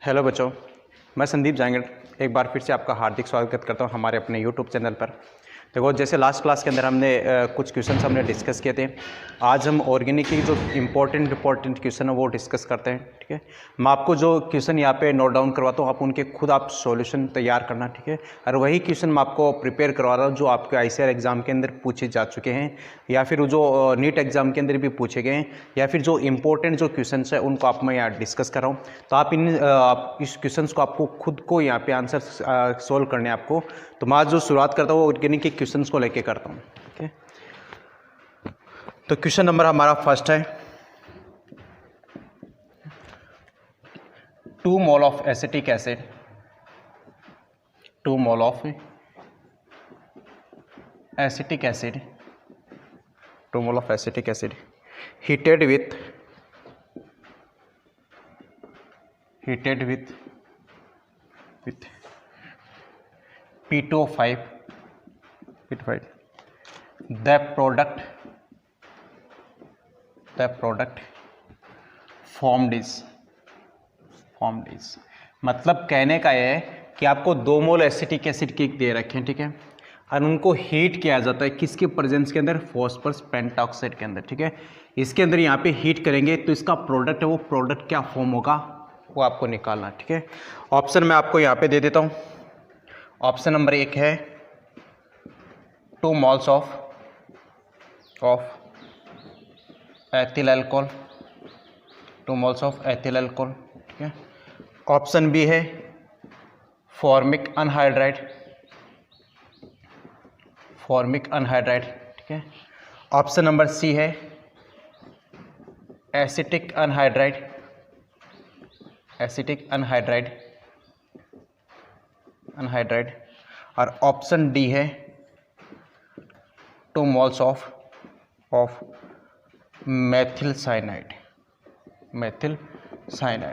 Hello बच्चों, मैं संदीप जांगड़ एक बार फिर से आपका हार्दिक स्वागत करता हूं हमारे अपने यूट्यूब चैनल पर। देखो, जैसे लास्ट क्लास के अंदर हमने कुछ क्वेश्चंस हमने डिस्कस किए थे। आज हम ऑर्गेनिक की जो इम्पोर्टेंट क्वेश्चन है वो डिस्कस करते हैं। ठीक है, मैं आपको जो क्वेश्चन यहाँ पे नोट डाउन करवाता हूँ, आप उनके खुद आप सॉल्यूशन तैयार करना। ठीक है, और वही क्वेश्चन मैं आपको प्रिपेयर करवा रहा हूँ जो आपके ICAR एग्जाम के अंदर पूछे जा चुके हैं, या फिर जो नीट एग्जाम के अंदर भी पूछे गए हैं, या फिर जो इम्पोर्टेंट जो क्वेश्चन है उनको आप मैं यहाँ डिस्कस कर रहा हूँ। तो आप इस क्वेश्चन को आपको खुद को यहाँ पे आंसर सोल्व करने हैं आपको। तो मैं आज जो शुरुआत करता हूँ ऑर्गेनिक के क्वेश्चंस को लेके करता हूँ। ठीक है, तो क्वेश्चन नंबर हमारा फर्स्ट है, 2 mole of acetic acid, 2 mole of acetic acid, 2 mole of acetic acid heated with P2O5, the product formed is मतलब कहने का यह है कि आपको 2 मोल एसिटिक एसिड की दे रखे हैं। ठीक है, और उनको हीट किया जाता है किसके प्रेजेंस के अंदर, फॉस्फोरस पेंटॉक्साइड के अंदर। ठीक है, इसके अंदर यहाँ पे हीट करेंगे तो इसका प्रोडक्ट है, वो प्रोडक्ट क्या फॉर्म होगा वो आपको निकालना। ठीक है, ऑप्शन मैं आपको यहाँ पे दे देता हूँ। ऑप्शन नंबर 1 है 2 moles of ethyl alcohol, 2 moles of ethyl alcohol. ठीक है, ऑप्शन बी है फॉर्मिक अनहाइड्राइड, ठीक है, ऑप्शन नंबर सी है एसिटिक अनहाइड्राइड, और ऑप्शन डी है 2 मोल्स ऑफ मेथिल साइनाइड।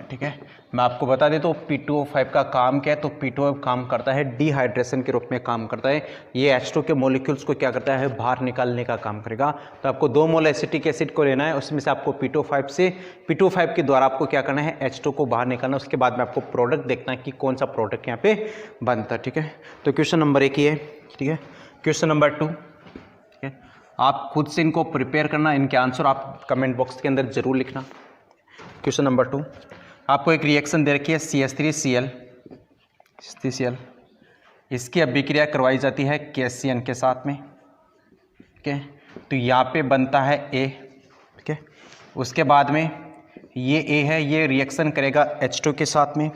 ठीक है, मैं आपको बता देता हूँ P2O5 का काम क्या है। तो P2O5 काम करता है डिहाइड्रेशन के रूप में काम करता है। ये H2 के मॉलिक्यूल्स को क्या करता है, बाहर निकालने का काम करेगा। तो आपको 2 मोल एसिटिक एसिड को लेना है, उसमें से आपको P2O5 के द्वारा आपको क्या करना है, H2 को बाहर निकालना है। उसके बाद में आपको प्रोडक्ट देखना है कि कौन सा प्रोडक्ट यहाँ पे बनता है। ठीक है, तो क्वेश्चन नंबर 1 ये। ठीक है, क्वेश्चन नंबर 2, ठीक है, आप खुद से इनको प्रिपेयर करना, इनके आंसर आप कमेंट बॉक्स के अंदर जरूर लिखना। क्वेश्चन नंबर 2, आपको एक रिएक्शन दे रखी है CH3Cl, इसकी अभिक्रिया करवाई जाती है KCN के साथ में। ठीक है, तो यहाँ पे बनता है A। ठीक है, उसके बाद में ये A है, ये रिएक्शन करेगा H2 के साथ में,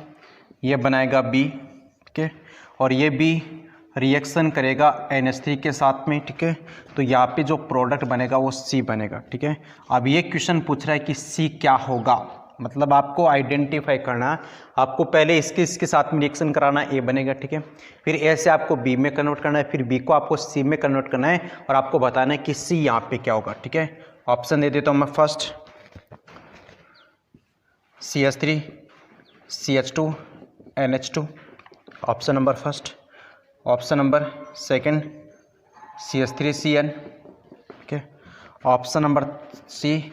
ये बनाएगा B। ठीक है, और ये B रिएक्शन करेगा NH3 के साथ में। ठीक है, तो यहाँ पे जो प्रोडक्ट बनेगा वो C बनेगा। ठीक है, अब ये क्वेश्चन पूछ रहा है कि C क्या होगा, मतलब आपको आइडेंटिफाई करना है। आपको पहले इसके साथ में रिएक्शन कराना, A बनेगा। ठीक है, फिर A से आपको B में कन्वर्ट करना है, फिर B को आपको C में कन्वर्ट करना है, और आपको बताना है कि C यहाँ पे क्या होगा। ठीक है, ऑप्शन दे देता हूँ मैं। First CH3 CH2 NH2, option number first. Option number second CH3Cn। ठीक है, ऑप्शन नंबर सी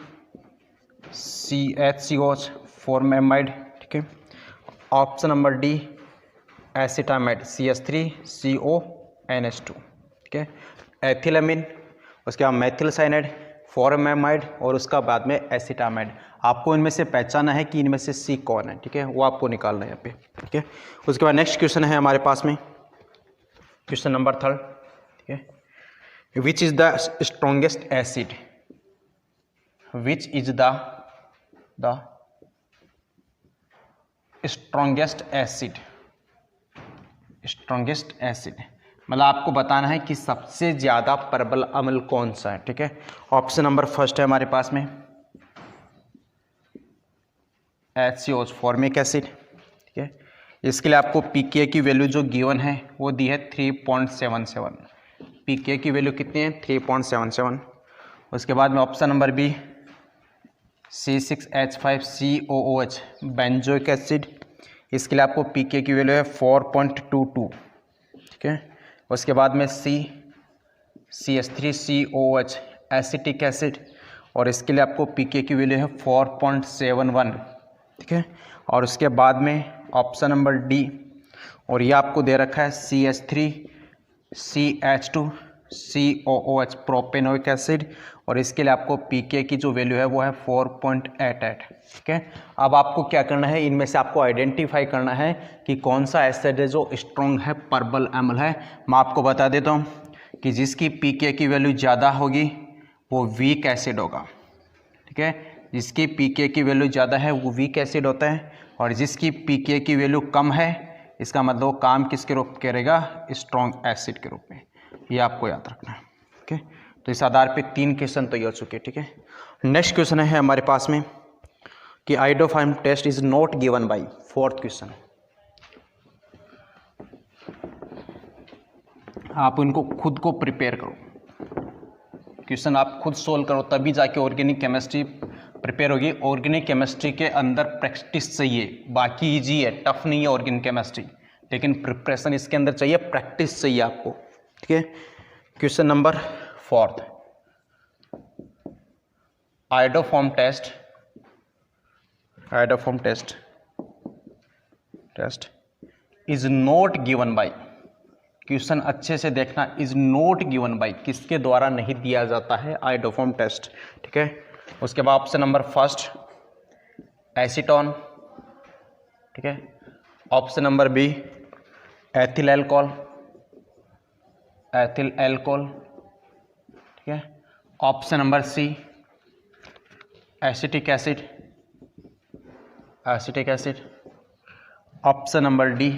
CHCOH फॉर्मेमाइड। ठीक है, option number D acetamide CH3CONH2। ठीक है, एथिलमिन, उसके बाद मेथिल साइनाइड, फॉर्मेमाइड, और उसका बाद में एसिटामाइड। आपको इनमें से पहचाना है कि इनमें से सी कौन है। ठीक है, वो आपको निकालना है यहाँ पे। ठीक है, उसके बाद नेक्स्ट क्वेश्चन है हमारे पास में, क्वेश्चन नंबर 3। ठीक है, which is the strongest acid, which is the strongest acid, मतलब आपको बताना है कि सबसे ज्यादा प्रबल अम्ल कौन सा है। ठीक है, ऑप्शन नंबर फर्स्ट है हमारे पास में HCOH फॉर्मिक एसिड। ठीक है, इसके लिए आपको pKa की वैल्यू जो गिवन है वो दी है 3.77। pKa की वैल्यू कितनी है, 3.77। उसके बाद में option number B C6H5COOH benzoic acid, इसके लिए आपको pKa की वैल्यू है 4.22। ठीक है, उसके बाद में CH3COOH एसिटिक एसिड, और इसके लिए आपको pKa की वैल्यू है 4.71। ठीक है, और उसके बाद में ऑप्शन नंबर डी। और ये आपको दे रखा है CH3 CH2 COOH propanoic acid, और इसके लिए आपको पीके की जो वैल्यू है वो है 4.88। ठीक है, अब आपको क्या करना है, इनमें से आपको आइडेंटिफाई करना है कि कौन सा एसिड है जो स्ट्रॉन्ग है, पर्बल अम्ल है। मैं आपको बता देता हूँ कि जिसकी पीके की वैल्यू ज़्यादा होगी वो वीक एसिड होगा। ठीक है, जिसकी पीके की वैल्यू ज़्यादा है वो वीक एसिड होता है, और जिसकी पीके की वैल्यू कम है इसका मतलब वो काम किसके रूप में करेगा, स्ट्रॉन्ग एसिड के रूप में। ये आपको याद रखना है। ठीक है, तो इस आधार पे 3 क्वेश्चन तो ये हो चुके। ठीक है, नेक्स्ट क्वेश्चन है हमारे पास में कि iodoform test is not given by. 4th question, आप इनको खुद को प्रिपेयर करो, क्वेश्चन आप खुद सोल्व करो, तभी जाके ऑर्गेनिक केमिस्ट्री प्रिपेयर होगी। ऑर्गेनिक केमिस्ट्री के अंदर प्रैक्टिस चाहिए, बाकी इजी है, टफ नहीं है ऑर्गेनिक केमिस्ट्री, लेकिन प्रिपरेशन इसके अंदर चाहिए, प्रैक्टिस चाहिए आपको। ठीक है, question number 4th, iodoform test is not given by. Question अच्छे से देखना, इज नॉट गिवन बाय, किसके द्वारा नहीं दिया जाता है आइडोफॉर्म टेस्ट। ठीक है, उसके बाद ऑप्शन नंबर 1 एसीटोन। ठीक है, option number B ethyl alcohol. ठीक है, option number C acetic acid. Option number D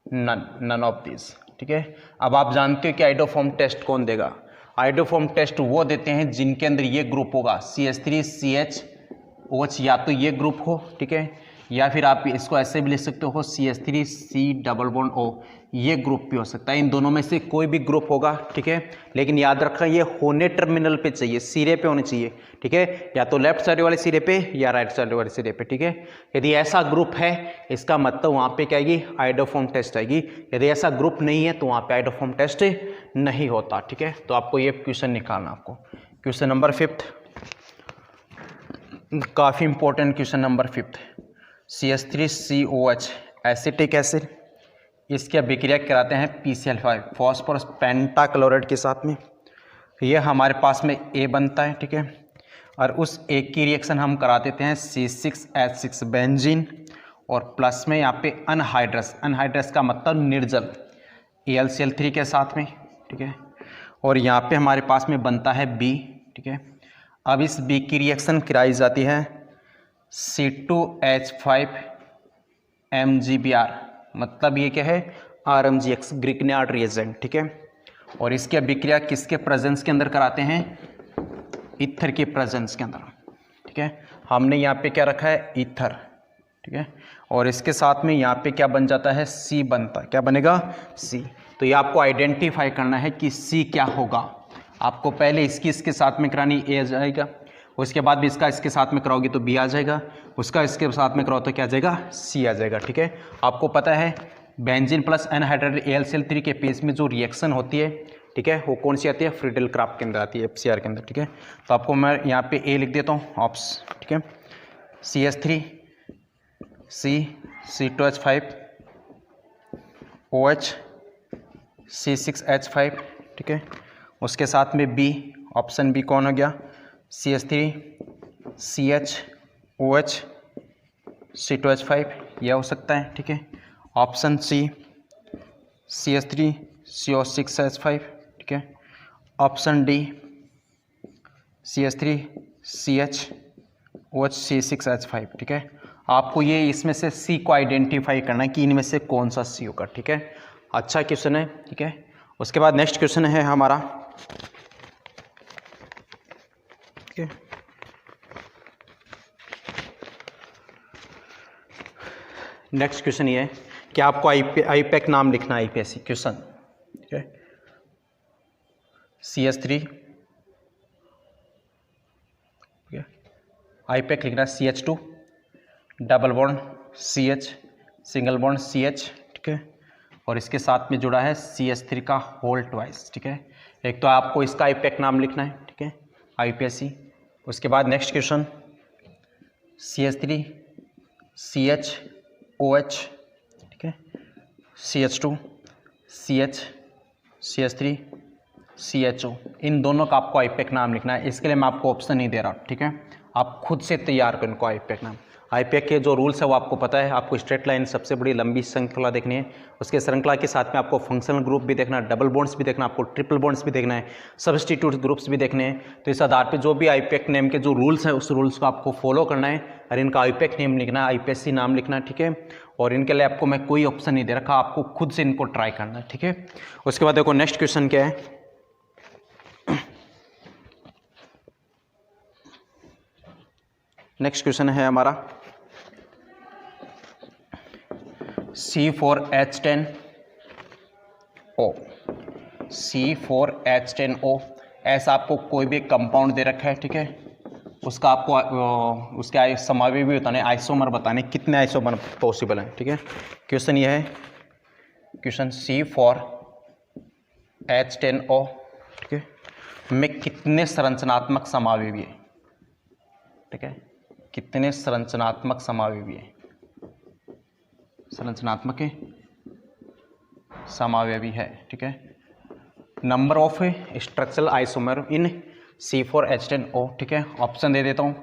none of this. ठीक है, अब आप जानते हो कि आइडोफॉर्म टेस्ट कौन देगा। आइडोफॉर्म टेस्ट वो देते हैं जिनके अंदर ये ग्रुप होगा CH3 CHOH, या तो ये ग्रुप हो, ठीक है, या फिर आप इसको ऐसे भी लिख सकते हो CH3 C+O, ये ग्रुप भी हो सकता है। इन दोनों में से कोई भी ग्रुप होगा। ठीक है, लेकिन याद रखना ये होने टर्मिनल पे चाहिए, सिरे पे होने चाहिए। ठीक है, या तो लेफ्ट साइड वाले सिरे पे या राइट साइड वाले सिरे पे। ठीक है, यदि ऐसा ग्रुप है इसका मतलब वहाँ पे क्या आएगी, आइडोफॉर्म टेस्ट आएगी। यदि ऐसा ग्रुप नहीं है तो वहाँ पे आइडोफॉर्म टेस्ट नहीं होता। ठीक है, तो आपको ये क्वेश्चन निकालना। आपको क्वेश्चन नंबर 5 काफ़ी important question number 5, CH3COH acetic acid, इसकी अभिक्रिया कराते हैं PCl5 फॉस्फोरस पेंटाक्लोराइड के साथ में। ये हमारे पास में A बनता है। ठीक है, और उस A की रिएक्शन हम करा देते हैं C6H6 बेंजीन, और प्लस में यहाँ पे अनहाइड्रस का मतलब निर्जल AlCl3 के साथ में। ठीक है, और यहाँ पे हमारे पास में बनता है B। ठीक है, अब इस B की रिएक्शन कराई जाती है C2H5 MgBr, मतलब ये क्या है, RMGX ग्रिग्नार्ड रिएजेंट। ठीक है, और इसकी अभिक्रिया किसके प्रेजेंस के अंदर कराते हैं, ईथर के प्रेजेंस के अंदर। ठीक है, हमने यहाँ पे क्या रखा है, ईथर। ठीक है, और इसके साथ में यहाँ पे क्या बन जाता है, C बनता है। क्या बनेगा, C। तो ये आपको आइडेंटिफाई करना है कि C क्या होगा। आपको पहले इसके साथ में करानी A आ जाएगा, उसके बाद भी इसके साथ में कराओगे तो B आ जाएगा, उसका इसके साथ में कराओ तो क्या आ जाएगा, C आ जाएगा। ठीक है, आपको पता है बेंजीन प्लस एनहाइड्राइड AlCl3 के पेज में जो रिएक्शन होती है, ठीक है, वो कौन सी आती है, फ्रीडल क्राफ्ट के अंदर आती है, FCR के अंदर। ठीक है, तो आपको मैं यहाँ पे A लिख देता हूँ, ऑप्स। ठीक है, CH3 C2H5 OH C6H5। ठीक है, उसके साथ में B, ऑप्शन B कौन हो गया, CH3 CHOH C2H5, यह हो सकता है। ठीक है, ऑप्शन C CH3 CO6H5। ठीक है, option D CH3 CHOH C6H5। ठीक है, आपको ये इसमें से C को आइडेंटिफाई करना है कि इनमें से कौन सा C होगा। ठीक है, अच्छा क्वेश्चन है। ठीक है, उसके बाद नेक्स्ट क्वेश्चन है हमारा, ठीक है, नेक्स्ट क्वेश्चन ये है कि आपको आईपैक नाम लिखना है, IPSC क्वेश्चन। ठीक है, CH3, ठीक है, आईपैक लिखना है CH2 double bond CH single bond CH। ठीक है, और इसके साथ में जुड़ा है CH3 का होल ट्वाइस। ठीक है, एक तो आपको इसका आईपैक नाम लिखना है। ठीक है, IPSC। उसके बाद next question CH3 CH OH, ठीक है, CH2, CH, CH3, CHO, इन दोनों का आपको आईपीएक नाम लिखना है। इसके लिए मैं आपको ऑप्शन नहीं दे रहा, ठीक है, आप खुद से तैयार करें इनको आईपीएक नाम। आईपीएक के जो रूल्स है वो आपको पता है, आपको स्ट्रेट लाइन सबसे बड़ी लंबी श्रृंखला देखनी है, उसके श्रृंखला के साथ में आपको फंक्शनल ग्रुप भी देखना है, डबल बॉन्ड्स भी देखना है, आपको ट्रिपल बॉन्ड्स भी देखना है, सब्स्टिट्यूट ग्रुप्स भी देखने हैं। तो इस आधार पे जो भी आईपीएक नेम के जो रूल्स हैं उस रूल्स को आपको फॉलो करना है और इनका आईपीएक नेम लिखना है, आईपीएससी नाम लिखना है, ठीक है। और इनके लिए आपको मैं कोई ऑप्शन नहीं दे रखा, आपको खुद से इनको ट्राई करना है, ठीक है। उसके बाद देखो नेक्स्ट क्वेश्चन क्या है, नेक्स्ट क्वेश्चन है हमारा C4H10O, C4H10O, ऐसा आपको कोई भी कंपाउंड दे रखा है, ठीक है, उसका आपको उसके समावयवी भी बताने, आइसोमर बताने, कितने आइसोमर पॉसिबल हैं, ठीक है। क्वेश्चन ये है, क्वेश्चन C4H10O, ठीक है, में कितने संरचनात्मक समावयवी है, ठीक है, कितने संरचनात्मक समावयवी है, संरचनात्मक समावयवी है, ठीक है। Number of structural isomer in C4H10O, ठीक है, ऑप्शन दे देता हूँ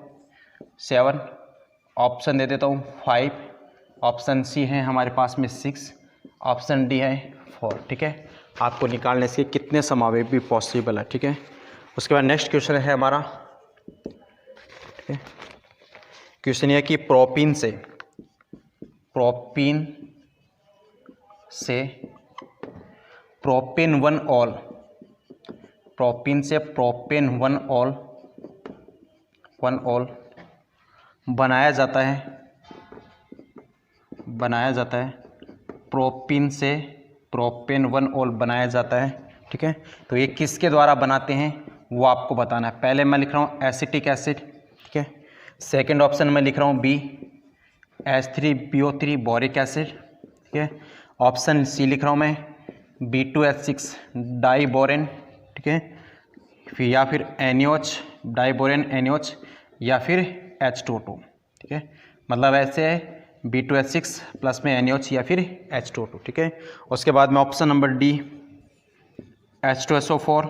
7, ऑप्शन दे देता हूँ 5, ऑप्शन सी है हमारे पास में 6, ऑप्शन डी है 4, ठीक है। आपको निकालने से कितने समावयवी पॉसिबल है, ठीक है। उसके बाद नेक्स्ट क्वेश्चन है हमारा, ठीक है, क्वेश्चन यह कि प्रोपीन प्रोपेन 1 ऑल, प्रोपीन से प्रोपेन 1 ऑल बनाया जाता है, प्रोपीन से प्रोपेन 1 ऑल बनाया जाता है, ठीक है। तो ये किसके द्वारा बनाते हैं वो आपको बताना है। पहले मैं लिख रहा हूँ एसिटिक एसिड, ठीक है, सेकेंड ऑप्शन में लिख रहा हूँ बी H3BO3 बोरिक एसिड, ठीक है, ऑप्शन सी लिख रहा हूँ मैं B2H6 डाइबोरेन, ठीक है, फिर या फिर NaOH डाइबोरेन NaOH या फिर H2O2, ठीक है, मतलब ऐसे है B2H6 प्लस में NaOH या फिर H2O2, ठीक है। उसके बाद में ऑप्शन नंबर डी H2SO4,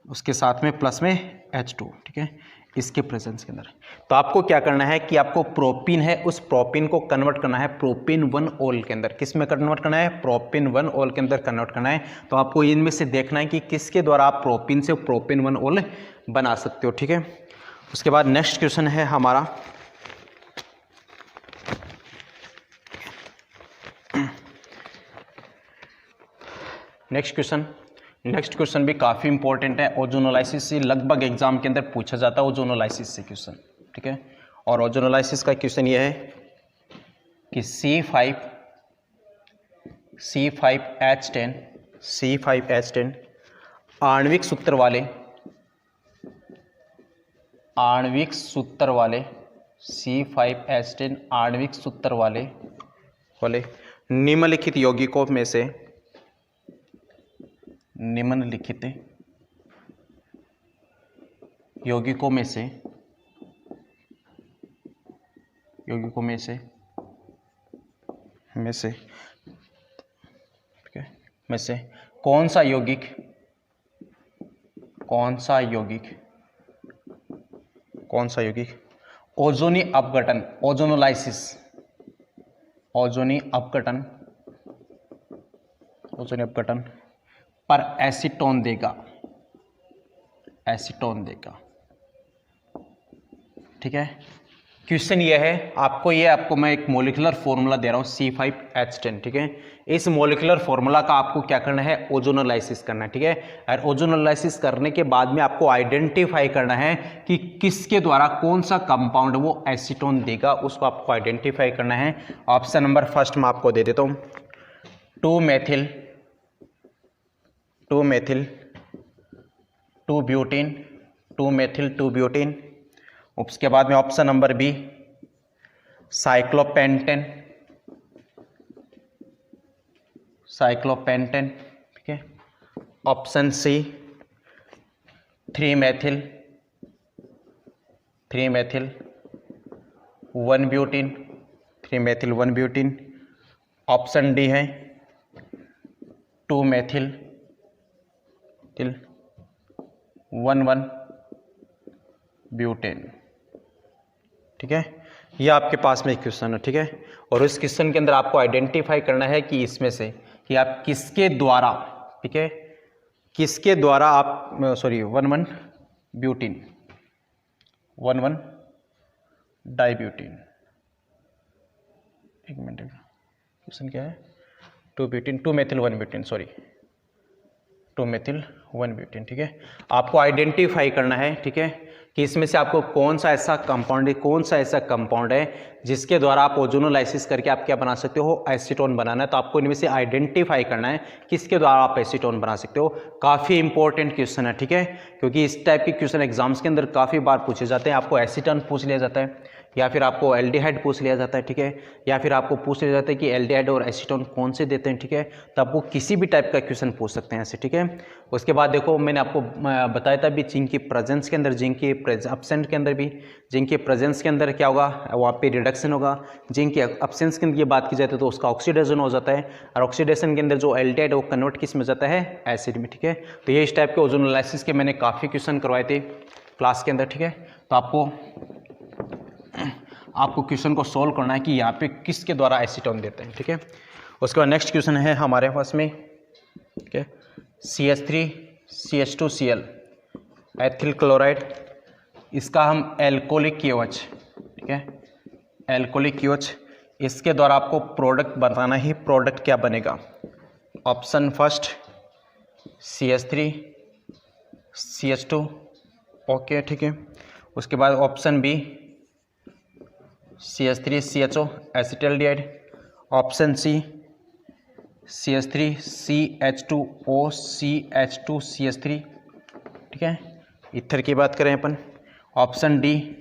उसके साथ में प्लस में H2, ठीक है, इसके प्रेजेंस के अंदर। तो आपको क्या करना है कि आपको प्रोपीन है उस प्रोपीन को कन्वर्ट करना है प्रोपीन 1 ऑल के अंदर। किस में कन्वर्ट करना है? प्रोपीन 1 ऑल के अंदर कन्वर्ट करना है। तो आपको इनमें से देखना है कि किसके द्वारा आप प्रोपीन से प्रोपीन 1 ऑल बना सकते हो, ठीक है। उसके बाद नेक्स्ट क्वेश्चन है हमारा नेक्स्ट क्वेश्चन भी काफ़ी इंपॉर्टेंट है। ओजोनोलाइसिस से लगभग एग्जाम के अंदर पूछा जाता है ओजोनोलाइसिस से क्वेश्चन, ठीक है। और ओजोनोलाइसिस का क्वेश्चन ये है कि C5H10 आणविक सूत्र वाले C5H10 आणविक सूत्र वाले निम्नलिखित यौगिकों में से कौन सा यौगिक ओजोनी अपघटन पर एसीटोन देगा, ठीक है। क्वेश्चन ये है आपको मैं एक मॉलिक्यूलर फॉर्मूला दे रहा हूँ C5H10, ठीक है। इस मॉलिक्यूलर फॉर्मूला का आपको क्या करना है? ओजोनोलाइसिस करना है, ठीक है। और ओजोनोलाइसिस करने के बाद में आपको आइडेंटिफाई करना है कि किसके द्वारा कौन सा कंपाउंड वो एसीटोन देगा, उसको आपको आइडेंटिफाई करना है। ऑप्शन नंबर फर्स्ट में आपको दे देता हूँ 2 मेथिल 2 ब्यूटीन। उसके बाद में ऑप्शन नंबर बी साइक्लोपेंटेन, ठीक है। Option C 3 methyl 1 butene, 3 methyl 1 butene. Option D है 2 मेथिल 1 ब्यूटेन। ठीक है, ये आपके पास में एक क्वेश्चन है। ठीक है, और इस क्वेश्चन के अंदर आपको आइडेंटिफाई करना है कि इसमें से कि आप किसके द्वारा, ठीक है, किसके द्वारा आप 1 ब्यूटीन 1 डाइब्यूटीन। एक मिनट, क्वेश्चन क्या है? 2 मेथिल 1 ब्यूटीन, 2 मेथिल 1 ब्यूटीन। ठीक है, आपको आइडेंटिफाई करना है, ठीक है, कि इसमें से आपको कौन सा ऐसा कंपाउंड है जिसके द्वारा आप ओजोनोलाइसिस करके आप क्या बना सकते हो, एसीटोन बनाना है। तो आपको इनमें से आइडेंटिफाई करना है किसके द्वारा आप एसीटोन बना सकते हो। काफ़ी इंपॉर्टेंट क्वेश्चन है, ठीक है, क्योंकि इस टाइप के क्वेश्चन एग्जाम्स के अंदर काफ़ी बार पूछे जाते हैं। आपको एसीटोन पूछ लिया जाता है, या फिर आपको एल्डिहाइड पूछ लिया जाता है, ठीक है, या फिर आपको पूछ लिया जाता है कि एल्डिहाइड और एसीटोन कौन से देते हैं। ठीक है, तो आपको किसी भी टाइप का क्वेश्चन पूछ सकते हैं ऐसे। ठीक है, उसके बाद देखो मैंने आपको बताया था भी जिंक की प्रेजेंस के अंदर, जिंक के एब्सेंट के अंदर भी, जिंक के प्रेजेंस के अंदर क्या होगा, वहाँ पे रिडक्शन होगा। जिंक के एब्सेंस के अंदर ये बात की जाती है तो उसका ऑक्सीडेशन हो जाता है, और ऑक्सीडेशन के अंदर जो एल्डिहाइड है वो कन्वर्ट किस में जाता है, एसिड में। ठीक है, तो ये इस टाइप के ओजोनोलाइसिस के मैंने काफ़ी क्वेश्चन करवाए थे क्लास के अंदर। ठीक है, तो आपको क्वेश्चन को सोल्व करना है कि यहाँ पे किसके द्वारा एसीटोन देते हैं। ठीक है, उसके बाद नेक्स्ट क्वेश्चन है हमारे पास में, ठीक है, CH3CH2Cl एथिल क्लोराइड, इसका हम एल्कोलिक KOH, ठीक है, एल्कोलिक KOH, इसके द्वारा आपको प्रोडक्ट बताना ही, प्रोडक्ट क्या बनेगा। ऑप्शन फर्स्ट CH3CH2, ओके, ठीक है। उसके बाद option B CH3CHO acetaldehyde, option C CH3CH2O CH2CH3, ठीक है, ईथर की बात करें अपन। Option D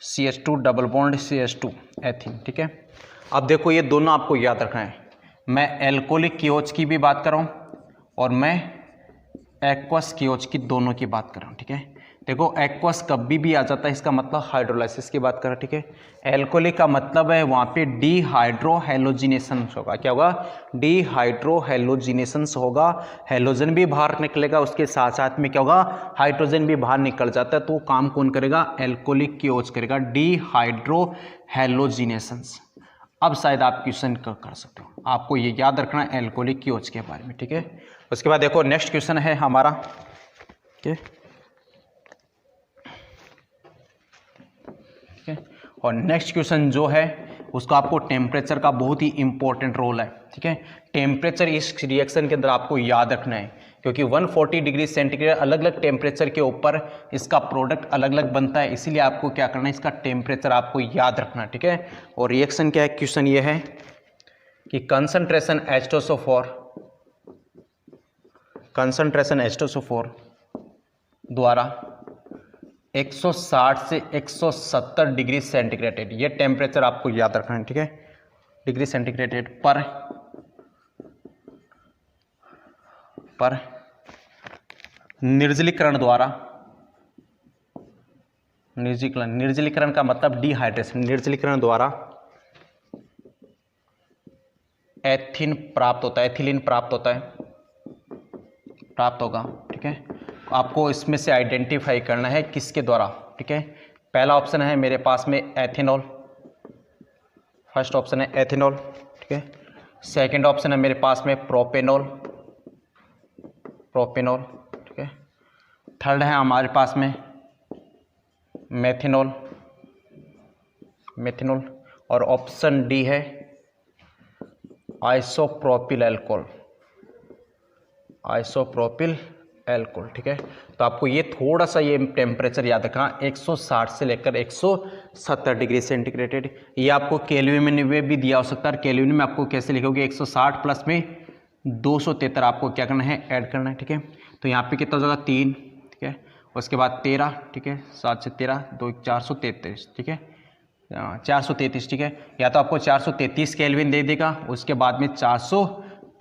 CH2 double bond CH2 ethene. ठीक है, अब देखो ये दोनों आपको याद रखना है, मैं एल्कोलिक KOH की भी बात कर रहा हूँ और मैं एक्वस KOH की, दोनों की बात कर रहा हूँ। ठीक है, देखो एक्वस कभी भी आ जाता है, इसका मतलब हाइड्रोलाइसिस की बात कर रहा है। ठीक है, एल्कोलिक का मतलब है वहाँ पे डीहाइड्रोहेलोजिनेशन होगा। क्या होगा, डीहाइड्रोहेलोजिनेशन होगा, हेलोजन भी बाहर निकलेगा, उसके साथ साथ में क्या होगा, हाइड्रोजन भी बाहर निकल जाता है। तो काम कौन करेगा, एल्कोलिक KOH करेगा, डीहाइड्रोहेलोजिनेशन। अब शायद आप क्वेश्चन कर सकते हो, आपको ये याद रखना है एल्कोलिक KOH के बारे में। ठीक है, उसके बाद देखो नेक्स्ट क्वेश्चन है हमारा, ठीक है, और नेक्स्ट क्वेश्चन जो है उसका आपको टेम्परेचर का बहुत ही इंपॉर्टेंट रोल है। ठीक है, टेम्परेचर इस रिएक्शन के अंदर आपको याद रखना है, क्योंकि 140 डिग्री सेंटीग्रेड अलग अलग टेम्परेचर के ऊपर इसका प्रोडक्ट अलग अलग बनता है, इसीलिए आपको क्या करना है, इसका टेम्परेचर आपको याद रखना है। ठीक है, और रिएक्शन क्या है, क्वेश्चन ये है कि कंसंट्रेशन H2SO4 द्वारा 160 से 170 डिग्री सेंटीग्रेड, ये टेम्परेचर आपको याद रखना है। ठीक है, डिग्री सेंटीग्रेड पर निर्जलीकरण द्वारा, निर्जलीकरण का मतलब डिहाइड्रेशन, निर्जलीकरण द्वारा एथिलीन प्राप्त होगा। ठीक है, आपको इसमें से आइडेंटिफाई करना है किसके द्वारा। ठीक है, पहला ऑप्शन है मेरे पास में एथेनॉल, फर्स्ट ऑप्शन है एथेनॉल। ठीक है, सेकंड ऑप्शन है मेरे पास में प्रोपेनॉल। ठीक है, थर्ड है हमारे पास में मेथेनॉल, और ऑप्शन डी है आइसोप्रोपिल एल्कोहल। ठीक है, तो आपको ये थोड़ा सा ये टेम्परेचर याद रखना, 160 से लेकर 170 डिग्री सेंटीग्रेड। ये आपको केल्विन में भी दिया हो सकता है, केल्विन में आपको कैसे लिखोगे, 160 प्लस में 273 आपको क्या करना है, ऐड करना है। ठीक है, तो यहाँ पे कितना हो जाएगा, 3। ठीक है, उसके बाद 13। ठीक है, 7 से 13 2 433। ठीक है, 433। ठीक है, या तो आपको 433 केल्विन दे देगा, उसके बाद में 400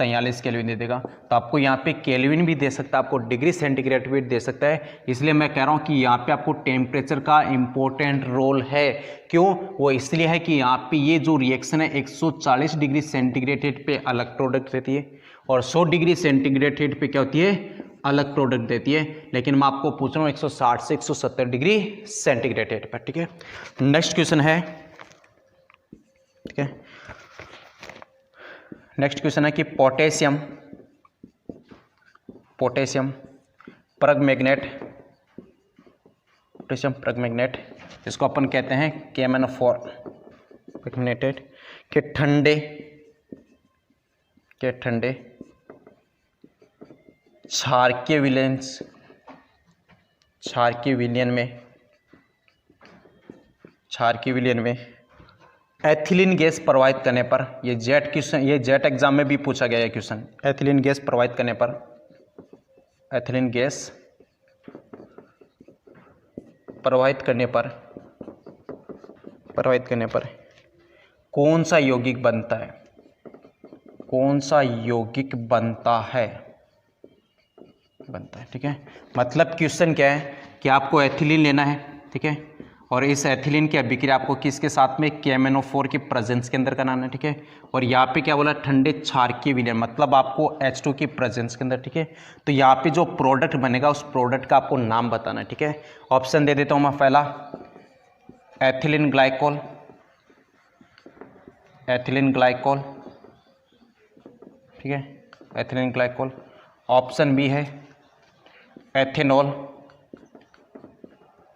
43 केल्विन दे देगा। तो आपको यहाँ पे केल्विन भी दे सकता है, आपको डिग्री सेंटीग्रेड भी दे सकता है। इसलिए मैं कह रहा हूँ कि यहाँ पे आपको टेम्परेचर का इम्पोर्टेंट रोल है। क्यों? वो इसलिए है कि यहाँ पे ये जो रिएक्शन है 140 डिग्री सेंटीग्रेड पे अलग प्रोडक्ट देती है और 100 डिग्री सेंटीग्रेड पे क्या होती है, अलग प्रोडक्ट देती है। लेकिन मैं आपको पूछ रहा हूँ 160 से 170 डिग्री सेंटीग्रेड पर। ठीक है, नेक्स्ट क्वेश्चन है, ठीक है, नेक्स्ट क्वेश्चन है कि पोटेशियम परमैंगनेट, पोटेशियम परमैंगनेट, इसको अपन कहते हैं KMnO4 परमैंगनेटेड के ठंडे क्षारकीय विलयन में एथिलीन गैस प्रवाहित करने पर, ये जेट एग्जाम में भी पूछा गया है क्वेश्चन। एथिलीन गैस प्रवाहित करने पर कौन सा यौगिक बनता है, ठीक है। मतलब क्वेश्चन क्या है कि आपको एथिलीन लेना है, ठीक है, और इस एथिलीन की अभिक्रिया आपको किसके साथ में, KMnO4 के प्रेजेंस के अंदर कराना है, ठीक है। और यहाँ पे क्या बोला, ठंडे क्षारकीय विलयन, मतलब आपको H2 की प्रेजेंस के अंदर, ठीक है। तो यहाँ पे जो प्रोडक्ट बनेगा उस प्रोडक्ट का आपको नाम बताना है, ठीक है। ऑप्शन दे देता हूँ मैं। पहला एथिलीन ग्लाइकोल, ठीक है, एथिलीन ग्लाइकोल। ऑप्शन बी है एथेनॉल,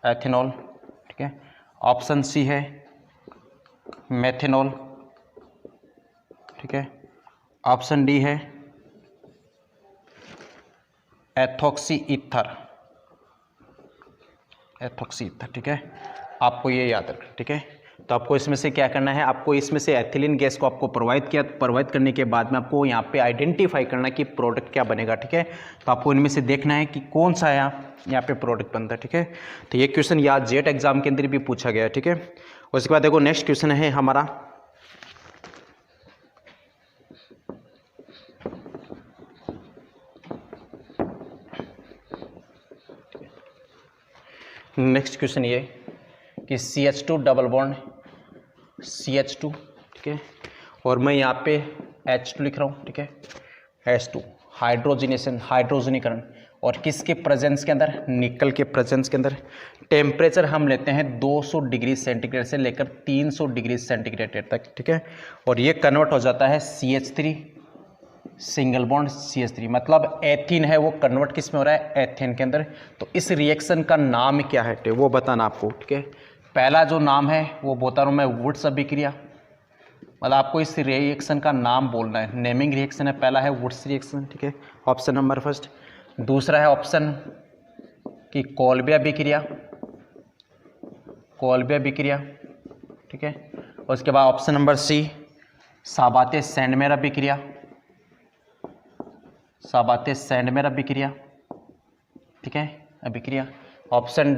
ठीक है। ऑप्शन सी है मेथेनॉल, ठीक है। ऑप्शन डी है एथॉक्सी ईथर, ठीक है। आपको ये याद रखना, ठीक है। तो आपको इसमें से क्या करना है, आपको इसमें से एथिलीन गैस को आपको प्रोवाइड करने के बाद में आपको यहाँ पे आइडेंटिफाई करना है कि प्रोडक्ट क्या बनेगा, ठीक है। तो आपको इनमें से देखना है कि कौन सा यहाँ पे प्रोडक्ट बनता है, ठीक है। तो ये क्वेश्चन याद जेट एग्जाम के अंदर भी पूछा गया है, ठीक है। उसके बाद देखो नेक्स्ट क्वेश्चन है हमारा ये कि CH2 डबल बॉन्ड CH2, ठीक है, और मैं यहाँ पे H2 लिख रहा हूँ, ठीक है, H2 हाइड्रोजनीकरण, और किसके प्रेजेंस के अंदर, निकल के प्रेजेंस के अंदर। टेम्परेचर हम लेते हैं 200 डिग्री सेंटीग्रेड से लेकर 300 डिग्री सेंटीग्रेड तक, ठीक है। और ये कन्वर्ट हो जाता है CH3 सिंगल बॉन्ड CH3, मतलब एथीन है वो कन्वर्ट किस में हो रहा है, एथेन के अंदर। तो इस रिएक्शन का नाम क्या है वो बताना आपको, ठीक है। पहला जो नाम है वो बता रहा हूँ मैं, वुड्स अभिक्रिया, मतलब आपको इस रिएक्शन का नाम बोलना है, नेमिंग रिएक्शन है। पहला है वुड्स रिएक्शन, ठीक है, ऑप्शन नंबर फर्स्ट। दूसरा है ऑप्शन कि कोल्बे अभिक्रिया, ठीक है। उसके बाद ऑप्शन नंबर सी साबाते सैंडमेयर अभिक्रिया, ठीक है, अभिक्रिया। ऑप्शन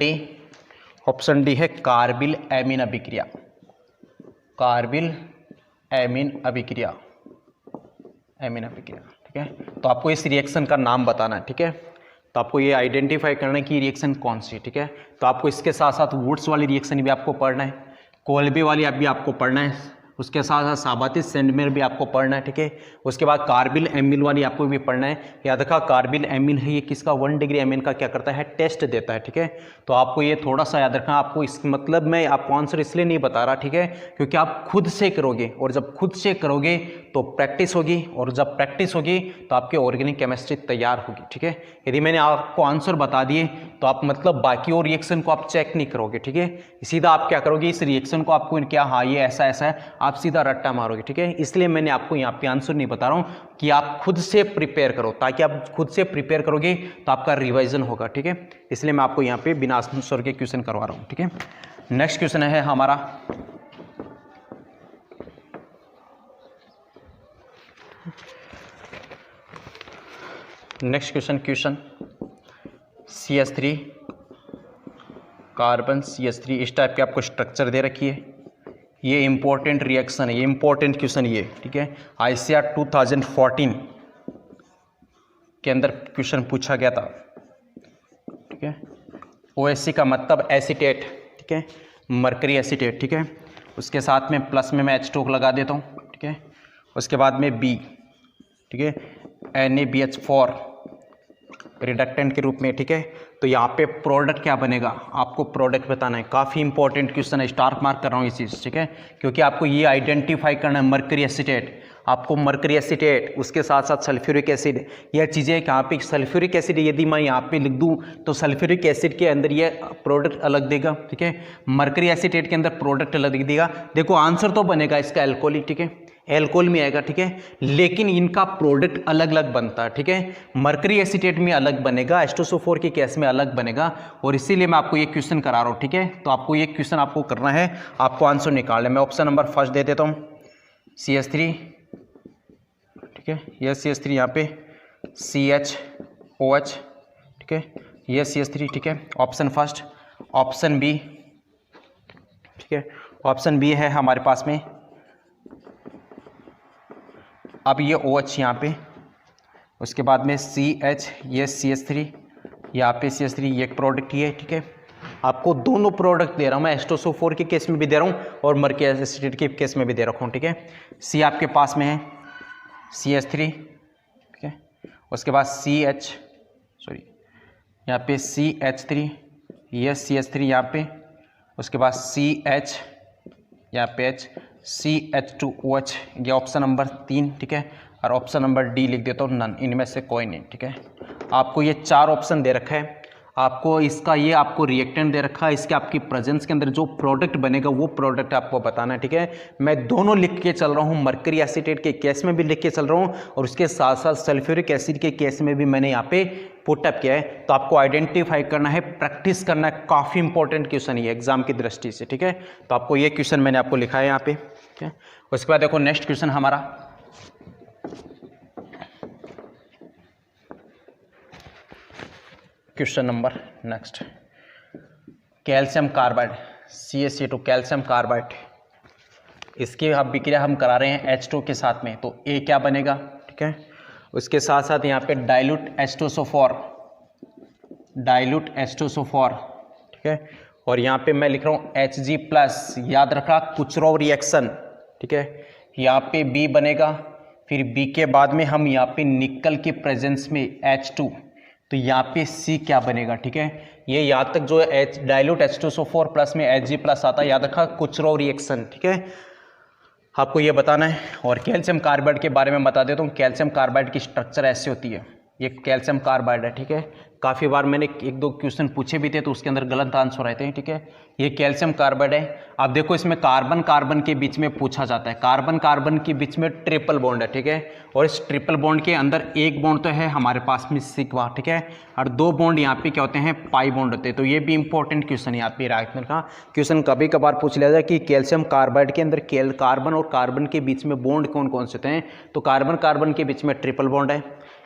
डी है कार्बिल एमीन अभिक्रिया, ठीक है। तो आपको इस रिएक्शन का नाम बताना है, ठीक है। तो आपको ये आइडेंटिफाई करना है कि रिएक्शन कौन सी, ठीक है। तो आपको इसके साथ साथ वुड्स वाली रिएक्शन भी आपको पढ़ना है, कोल्बे वाली भी आपको पढ़ना है, उसके साथ साथ साबाते सैंडमेयर भी आपको पढ़ना है, ठीक है। उसके बाद कार्बिल एमिल वाली आपको भी पढ़ना है। याद रखा कार्बिल एमिल है ये किसका, 1 डिग्री एमिन का क्या करता है, टेस्ट देता है, ठीक है। तो आपको ये थोड़ा सा याद रखना। आपको इस मतलब मैं आपको आंसर इसलिए नहीं बता रहा, ठीक है, क्योंकि आप खुद से करोगे, और जब खुद से करोगे तो प्रैक्टिस होगी, और जब प्रैक्टिस होगी तो आपकी ऑर्गेनिक केमिस्ट्री तैयार होगी, ठीक है। यदि मैंने आपको आंसर बता दिए तो आप मतलब बाकी और रिएक्शन को आप चेक नहीं करोगे, ठीक है। सीधा आप क्या करोगे, इस रिएक्शन को आपको क्या, हाँ ये ऐसा है, आप सीधा रट्टा मारोगे, ठीक है। इसलिए मैंने आपको यहाँ पे आंसर नहीं बता रहा हूँ कि आप खुद से प्रिपेयर करो, ताकि आप खुद से प्रिपेयर करोगे तो आपका रिवाइजन होगा, ठीक है। इसलिए मैं आपको यहाँ पे बिना आंसर के क्वेश्चन करवा रहा हूँ, ठीक है। नेक्स्ट क्वेश्चन है हमारा क्वेश्चन CH3 कार्बन CH3, इस टाइप के आपको स्ट्रक्चर दे रखी है। ये इंपॉर्टेंट रिएक्शन है, ये इंपॉर्टेंट क्वेश्चन ये, ठीक है। ICAR 2014 के अंदर क्वेश्चन पूछा गया था, ठीक है। OHC का मतलब एसीटेट, ठीक है, मरकरी एसीटेट, ठीक है। उसके साथ में प्लस में मैं H2 लगा देता हूँ, ठीक है। उसके बाद में B, ठीक है, NaBH4 रिडक्टेंट के रूप में, ठीक है। तो यहाँ पे प्रोडक्ट क्या बनेगा, आपको प्रोडक्ट बताना है। काफ़ी इंपॉर्टेंट क्वेश्चन है, स्टार मार्क कर रहा हूँ ये चीज़, ठीक है, क्योंकि आपको ये आइडेंटिफाई करना है मरकरी एसीटेट। आपको मरकरी एसीटेट, उसके साथ साथ सल्फ्यूरिक एसिड, यह चीज़ें यहाँ पे सल्फ्यूरिक एसिड यदि मैं यहाँ पे लिख दूँ तो सल्फ्यूरिक एसिड के अंदर ये प्रोडक्ट अलग देगा, ठीक है। मरकरी एसीटेट के अंदर प्रोडक्ट अलग देगा। देखो आंसर तो बनेगा इसका एल्कोहल, ठीक है, एल्कोहल में आएगा, ठीक है, लेकिन इनका प्रोडक्ट अलग अलग बनता है, ठीक है। मरकरी एसीटेट में अलग बनेगा, H2SO4 के केस में अलग बनेगा, और इसीलिए मैं आपको ये क्वेश्चन करा रहा हूँ, ठीक है। तो आपको ये क्वेश्चन आपको करना है, आपको आंसर निकालना है। मैं ऑप्शन नंबर फर्स्ट दे देता हूँ, CH3, ठीक है, यह CH3 यहाँ पे CHOH, ठीक है, यह CH3, ठीक है, ऑप्शन फर्स्ट। ऑप्शन बी, ठीक है, ऑप्शन बी है हमारे पास में, अब ये OH यहाँ पे, उसके बाद में CH, ये CH3, यहाँ पे CH3, ये एक प्रोडक्ट ही है, ठीक है। आपको दोनों प्रोडक्ट दे रहा हूँ मैं, H2SO4 के केस में भी दे रहा हूँ और मरकरी एसीटेट के केस में भी दे रखा हूँ, ठीक है। C आपके पास में है CH3, ठीक है, उसके बाद यहाँ पे CH3, ये CH3 यहाँ पे, उसके बाद CH, यहाँ पे H, CH2OH, ये ऑप्शन नंबर 3, ठीक है, और ऑप्शन नंबर डी लिख देता हूँ नन, इनमें से कोई नहीं, ठीक है। आपको ये 4 ऑप्शन दे रखा है, आपको इसका ये आपको रिएक्टेंट दे रखा है, इसके आपकी प्रेजेंस के अंदर जो प्रोडक्ट बनेगा वो प्रोडक्ट आपको बताना है, ठीक है। मैं दोनों लिख के चल रहा हूँ, मरकरी एसीटेट के केस में भी लिख के चल रहा हूँ और उसके साथ साथ सल्फ्यूरिक एसिड के केस में भी मैंने यहाँ पे पुटअप किया है। तो आपको आइडेंटिफाई करना है, प्रैक्टिस करना है, काफ़ी इंपॉर्टेंट क्वेश्चन है एग्जाम की दृष्टि से, ठीक है। तो आपको ये क्वेश्चन मैंने आपको लिखा है यहाँ पे, ठीक है। उसके बाद देखो नेक्स्ट क्वेश्चन हमारा, question number next, calcium carbide CaCO2 calcium carbide, इसकी अब विक्रिया हम करा रहे हैं H2 के साथ में, तो A क्या बनेगा, ठीक है। उसके साथ साथ यहाँ पे डाइल्यूट H2SO4, ठीक है, और यहाँ पे मैं लिख रहा हूँ Hg+, याद रखा कुचरोव रिएक्शन, ठीक है। यहाँ पे B बनेगा, फिर B के बाद में हम यहाँ पे निकल के प्रेजेंस में H2, तो यहाँ पे C क्या बनेगा, ठीक है। ये यहाँ तक जो डाइल्यूट H2SO4 प्लस में Hg+ आता है, याद रखा कुचरोव रिएक्शन, ठीक है, आपको ये बताना है। और कैल्शियम कार्बाइड के बारे में बता देता हूँ, कैल्शियम कार्बाइड की स्ट्रक्चर ऐसी होती है, ये कैल्शियम कार्बाइड है, ठीक है। काफ़ी बार मैंने 1-2 क्वेश्चन पूछे भी थे तो उसके अंदर गलत आंसर रहते हैं, ठीक है। ये कैल्शियम कार्बाइड है। आप देखो इसमें कार्बन कार्बन के बीच में पूछा जाता है, कार्बन कार्बन के बीच में ट्रिपल बॉन्ड है, ठीक है, और इस ट्रिपल बॉन्ड के अंदर एक बॉन्ड तो है हमारे पास में सिग्मा, ठीक है, और 2 बॉन्ड यहाँ पे क्या होते हैं, पाई बॉन्ड होते हैं। तो ये भी इंपॉर्टेंट क्वेश्चन है, यहाँ पे राइट का क्वेश्चन कभी कभार पूछ लिया जाए कि कैल्शियम कार्बाइड के अंदर कार्बन और कार्बन के बीच में बॉन्ड कौन कौन से होते हैं, तो कार्बन कार्बन के बीच में ट्रिपल बॉन्ड है,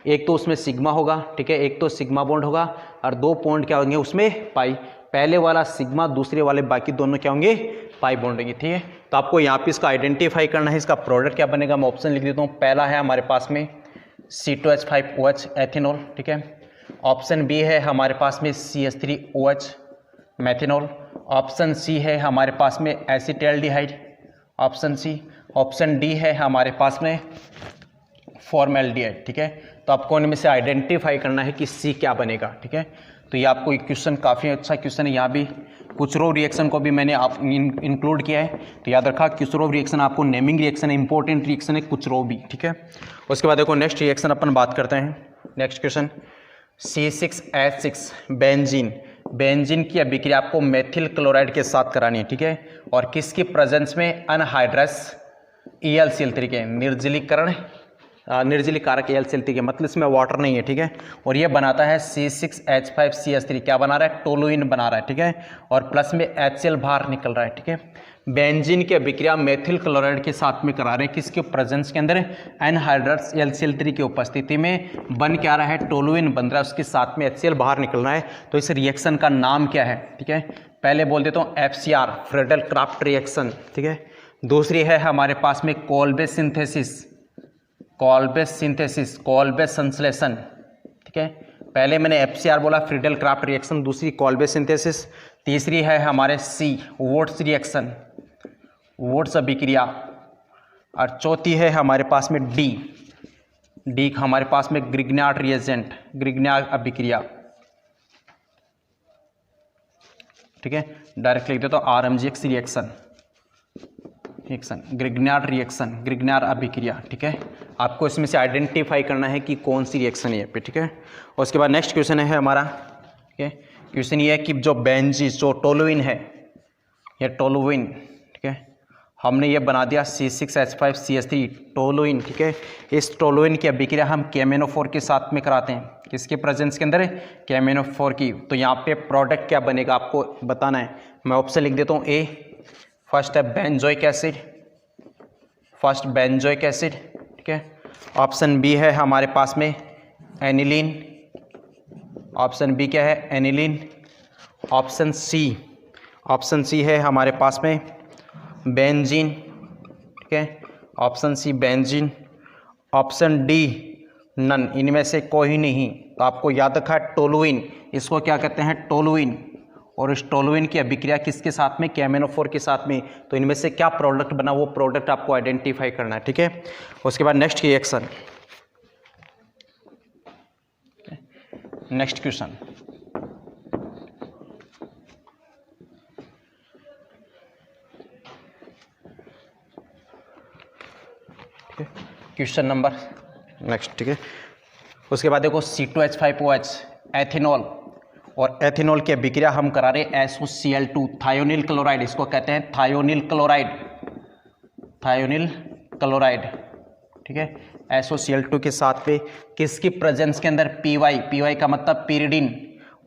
एक तो उसमें सिग्मा होगा, ठीक है, एक तो सिग्मा बॉन्ड होगा, और 2 बॉन्ड क्या होंगे उसमें, पाई, पहले वाला सिग्मा, दूसरे वाले बाकी दोनों क्या होंगे, पाई बॉन्ड होंगे, ठीक है। तो आपको यहाँ पे इसका आइडेंटिफाई करना है, इसका प्रोडक्ट क्या बनेगा। मैं ऑप्शन लिख देता हूँ, पहला है हमारे पास में C2H5OH एथेनॉल, ठीक है। ऑप्शन बी है हमारे पास में CH3OH मेथेनॉल। ऑप्शन सी है हमारे पास में acetaldehyde, option C. Option D है हमारे पास में फॉर्मेल्डिहाइड, ठीक है। तो आपको इनमें से आइडेंटिफाई करना है कि सी क्या बनेगा, ठीक है। तो ये आपको एक क्वेश्चन काफ़ी अच्छा क्वेश्चन है, यहाँ भी कुचरोव रिएक्शन को भी मैंने आप इंक्लूड किया है, तो याद रखा कुचरोव रिएक्शन आपको नेमिंग रिएक्शन है, इंपॉर्टेंट रिएक्शन है कुचरोव भी, ठीक है। उसके बाद देखो नेक्स्ट रिएक्शन अपन बात करते हैं, next question C6H6 benzene, benzene की अभिक्रिया आपको मेथिल क्लोराइड के साथ करानी है, ठीक है, और किसकी प्रेजेंस में, अनहाइड्रस ElCl3 के निर्जलीकरण निर्जलीकारक ElCl3 के, मतलब इसमें वाटर नहीं है, ठीक है, और ये बनाता है C6H5CH3, क्या बना रहा है, टोलुइन बना रहा है, ठीक है, और प्लस में HCl बाहर निकल रहा है, ठीक है। बेंजीन की अभिक्रिया मेथिल क्लोराइड के साथ में करा रहे हैं, किसके प्रेजेंस के अंदर, एनहाइड्रस ElCl3 की उपस्थिति में बन क्या रहा है, टोलुइन बन रहा है, उसके साथ में HCl बाहर निकल रहा है। तो इस रिएक्शन का नाम क्या है, ठीक है, पहले बोल देता हूँ FCR फ्रेडल क्राफ्ट रिएक्शन, ठीक है। दूसरी है हमारे पास में कोल्बे सिंथेसिस, कोल्बे संश्लेषण, ठीक है। पहले मैंने FCR बोला, फ्रीडल क्राफ्ट रिएक्शन, दूसरी कॉल्बे सिंथेसिस, तीसरी है हमारे C वोट्स रिएक्शन, वोट्स अभिक्रिया, और चौथी है हमारे पास में डी हमारे पास में ग्रिग्नार्ड रिएजेंट, ग्रिग्नार्ड अभिक्रिया। ठीक है, डायरेक्ट लिख देता हूँ RMGX reaction, Grignard reaction, Grignard अभिक्रिया। ठीक है, आपको इसमें से आइडेंटिफाई करना है कि कौन सी रिएक्शन है पे। ठीक है, और उसके बाद नेक्स्ट क्वेश्चन है हमारा। ठीक है, क्वेश्चन ये है कि जो बेंजीन, जो टोलुइन है, ये टोलुइन, ठीक है, हमने ये बना दिया C6H5CH3 टोलुइन। ठीक है, इस टोलुइन की अभिक्रिया हम KMnO4 के साथ में कराते हैं, किसके प्रेजेंस के अंदर, KMnO4 की। तो यहाँ पे प्रोडक्ट क्या बनेगा आपको बताना है। मैं ऑप्शन लिख देता हूँ A, फर्स्ट है benzoic acid, first benzoic acid. ठीक है, ऑप्शन B है हमारे पास में एनिलीन, ऑप्शन B क्या है, एनिलीन। ऑप्शन C है हमारे पास में बेंजीन। ठीक है, option C benzene. Option D none, इनमें से कोई नहीं। तो आपको याद रखा है टोलुइन, इसको क्या कहते हैं, टोलुइन। और इस टोलुइन की अभिक्रिया किसके साथ में, KMnO4 के साथ में। तो इनमें से क्या प्रोडक्ट बना, वो प्रोडक्ट आपको आइडेंटिफाई करना है। ठीक है, उसके बाद next reaction, next question. Question number next. ठीक है, उसके बाद देखो C2H5OH एथेनॉल, और एथेनॉल की अभिक्रिया हम करा रहे SOCl2 थायोनिल क्लोराइड, इसको कहते हैं थायोनिल क्लोराइड, थायोनिल क्लोराइड। ठीक है, SOCl2 के साथ में किसकी प्रेजेंस के अंदर, PY का मतलब pyridine,